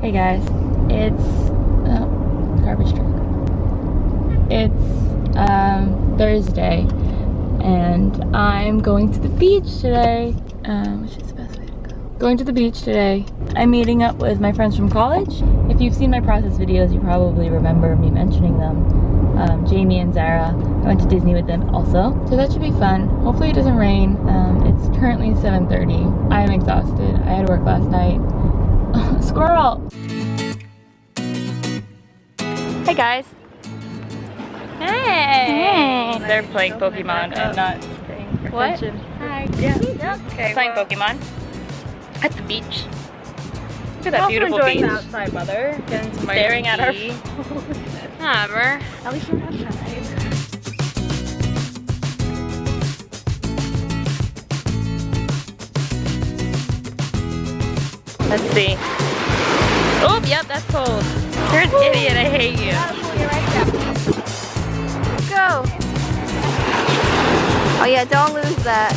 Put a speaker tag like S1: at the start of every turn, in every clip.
S1: Hey guys, it's garbage truck. It's Thursday, and I'm going to the beach today. Which is the best way to go? Going to the beach today. I'm meeting up with my friends from college. If you've seen my process videos, you probably remember me mentioning them. Jamie and Zara. I went to Disney with them also, so that should be fun. Hopefully it doesn't rain. It's currently 7:30. I am exhausted. I had work last night. Squirrel! Hey guys. Hey! They're playing Pokemon and not paying attention. Hi. Yeah. Okay, playing Pokemon at the beach. Look at that beautiful beach.
S2: Outside, mother.
S1: Staring at our phone. Whatever.
S2: At least we're outside.
S1: Let's see. Oh, yep, that's cold. You're an idiot, I hate you.
S2: You're right there. Go. Oh yeah, don't lose that.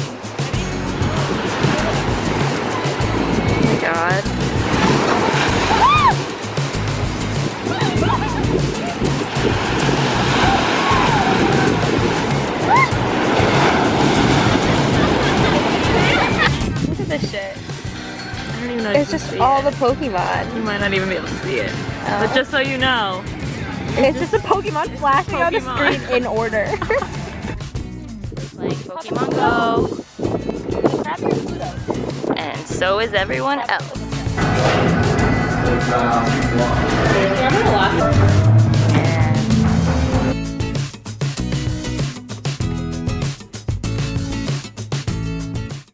S2: Oh my god.
S1: Look at this shit. I don't even know if
S2: It's just all the Pokemon.
S1: You might not even be able to see it. But just so you know.
S2: It's just a Pokemon flashing on the screen in order.
S1: Playing Pokemon Go. And so is everyone else.